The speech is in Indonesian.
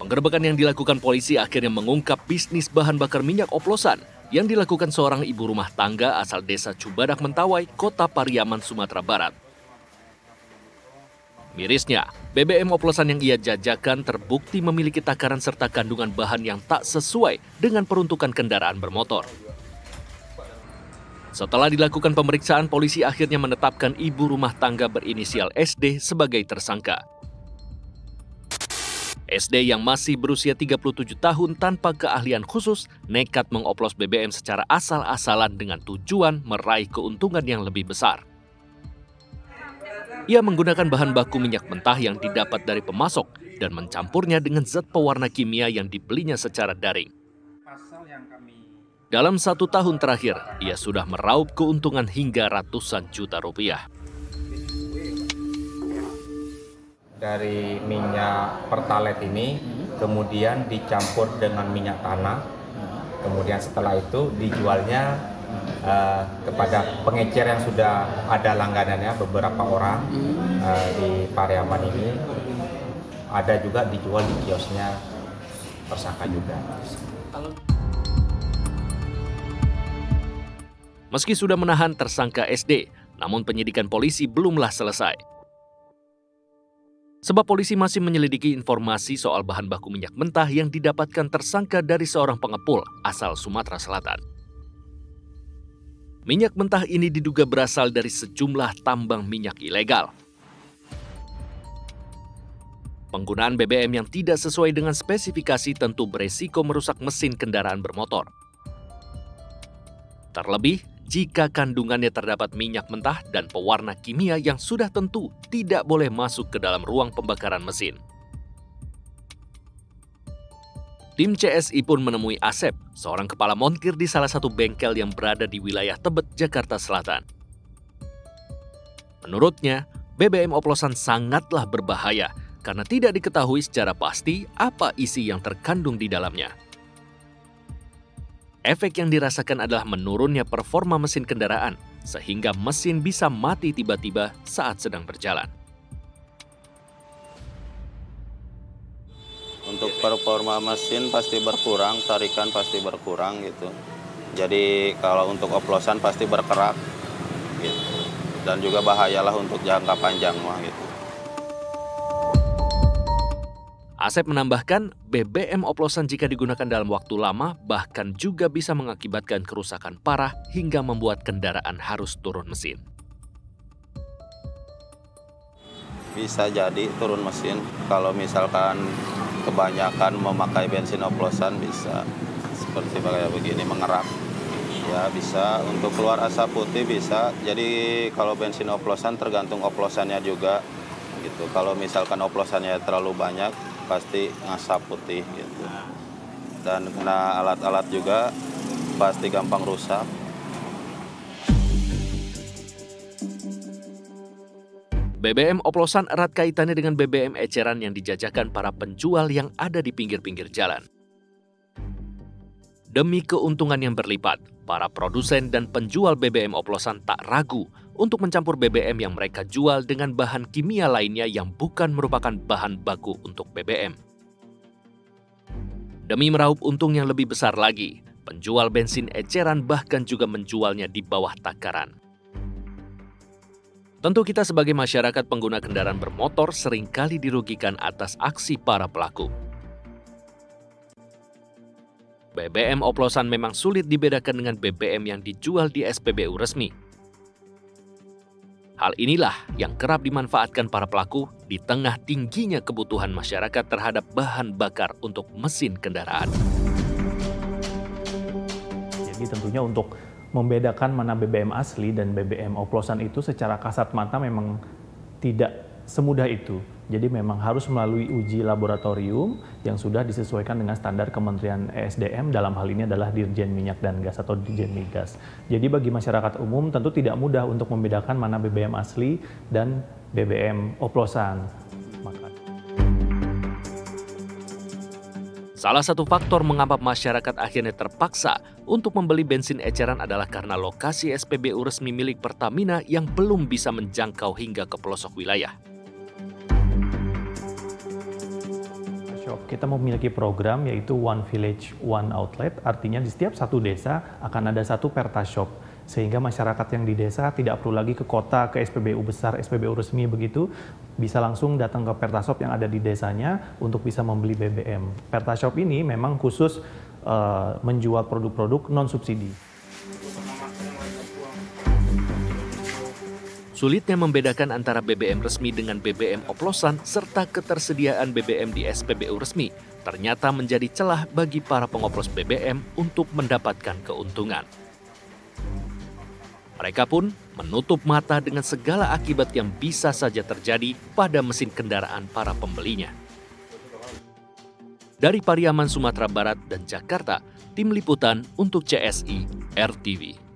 Penggerebekan yang dilakukan polisi akhirnya mengungkap bisnis bahan bakar minyak oplosan yang dilakukan seorang ibu rumah tangga asal desa Cubadak Mentawai, Kota Pariaman, Sumatera Barat. Mirisnya, BBM oplosan yang ia jajakan terbukti memiliki takaran serta kandungan bahan yang tak sesuai dengan peruntukan kendaraan bermotor. Setelah dilakukan pemeriksaan, polisi akhirnya menetapkan ibu rumah tangga berinisial SD sebagai tersangka. SD yang masih berusia 37 tahun tanpa keahlian khusus nekat mengoplos BBM secara asal-asalan dengan tujuan meraih keuntungan yang lebih besar. Ia menggunakan bahan baku minyak mentah yang didapat dari pemasok dan mencampurnya dengan zat pewarna kimia yang dibelinya secara daring. Dalam 1 tahun terakhir, ia sudah meraup keuntungan hingga ratusan juta rupiah. Dari minyak pertalite ini kemudian dicampur dengan minyak tanah, kemudian setelah itu dijualnya kepada pengecer yang sudah ada langganannya, beberapa orang di Pariaman ini. Ada juga dijual di kiosnya tersangka juga. Meski sudah menahan tersangka SD, namun penyidikan polisi belumlah selesai. Sebab polisi masih menyelidiki informasi soal bahan baku minyak mentah yang didapatkan tersangka dari seorang pengepul asal Sumatera Selatan. Minyak mentah ini diduga berasal dari sejumlah tambang minyak ilegal. Penggunaan BBM yang tidak sesuai dengan spesifikasi tentu beresiko merusak mesin kendaraan bermotor. Terlebih, jika kandungannya terdapat minyak mentah dan pewarna kimia yang sudah tentu tidak boleh masuk ke dalam ruang pembakaran mesin. Tim CSI pun menemui Asep, seorang kepala montir di salah satu bengkel yang berada di wilayah Tebet, Jakarta Selatan. Menurutnya, BBM oplosan sangatlah berbahaya karena tidak diketahui secara pasti apa isi yang terkandung di dalamnya. Efek yang dirasakan adalah menurunnya performa mesin kendaraan, sehingga mesin bisa mati tiba-tiba saat sedang berjalan. Untuk performa mesin pasti berkurang, tarikan pasti berkurang gitu. Jadi kalau untuk oplosan pasti berkerak gitu. Dan juga bahayalah untuk jangka panjang mah gitu. Asep menambahkan, BBM oplosan jika digunakan dalam waktu lama bahkan juga bisa mengakibatkan kerusakan parah hingga membuat kendaraan harus turun mesin. Bisa jadi turun mesin kalau misalkan kebanyakan memakai bensin oplosan, bisa seperti kayak begini mengerak. Ya bisa, untuk keluar asap putih bisa. Jadi kalau bensin oplosan tergantung oplosannya juga gitu. Kalau misalkan oplosannya terlalu banyak pasti ngasap putih gitu. Dan kena alat-alat juga pasti gampang rusak. BBM oplosan erat kaitannya dengan BBM eceran yang dijajakan para penjual yang ada di pinggir-pinggir jalan. Demi keuntungan yang berlipat, para produsen dan penjual BBM oplosan tak ragu untuk mencampur BBM yang mereka jual dengan bahan kimia lainnya yang bukan merupakan bahan baku untuk BBM. Demi meraup untung yang lebih besar lagi, penjual bensin eceran bahkan juga menjualnya di bawah takaran. Tentu kita sebagai masyarakat pengguna kendaraan bermotor seringkali dirugikan atas aksi para pelaku. BBM oplosan memang sulit dibedakan dengan BBM yang dijual di SPBU resmi. Hal inilah yang kerap dimanfaatkan para pelaku di tengah tingginya kebutuhan masyarakat terhadap bahan bakar untuk mesin kendaraan. Jadi tentunya untuk membedakan mana BBM asli dan BBM oplosan itu secara kasat mata memang tidak semudah itu. Jadi memang harus melalui uji laboratorium yang sudah disesuaikan dengan standar Kementerian ESDM, dalam hal ini adalah Dirjen Minyak dan Gas atau Dirjen Migas. Jadi bagi masyarakat umum tentu tidak mudah untuk membedakan mana BBM asli dan BBM oplosan. Salah satu faktor mengapa masyarakat akhirnya terpaksa untuk membeli bensin eceran adalah karena lokasi SPBU resmi milik Pertamina yang belum bisa menjangkau hingga ke pelosok wilayah. Shop. Kita memiliki program yaitu One Village, One Outlet, artinya di setiap satu desa akan ada satu Perta Shop. Sehingga masyarakat yang di desa tidak perlu lagi ke kota, ke SPBU besar, SPBU resmi begitu, bisa langsung datang ke Perta Shop yang ada di desanya untuk bisa membeli BBM. Perta Shop ini memang khusus menjual produk-produk non-subsidi. Sulitnya membedakan antara BBM resmi dengan BBM oplosan serta ketersediaan BBM di SPBU resmi ternyata menjadi celah bagi para pengoplos BBM untuk mendapatkan keuntungan. Mereka pun menutup mata dengan segala akibat yang bisa saja terjadi pada mesin kendaraan para pembelinya. Dari Pariaman, Sumatera Barat dan Jakarta, tim liputan untuk CSI RTV.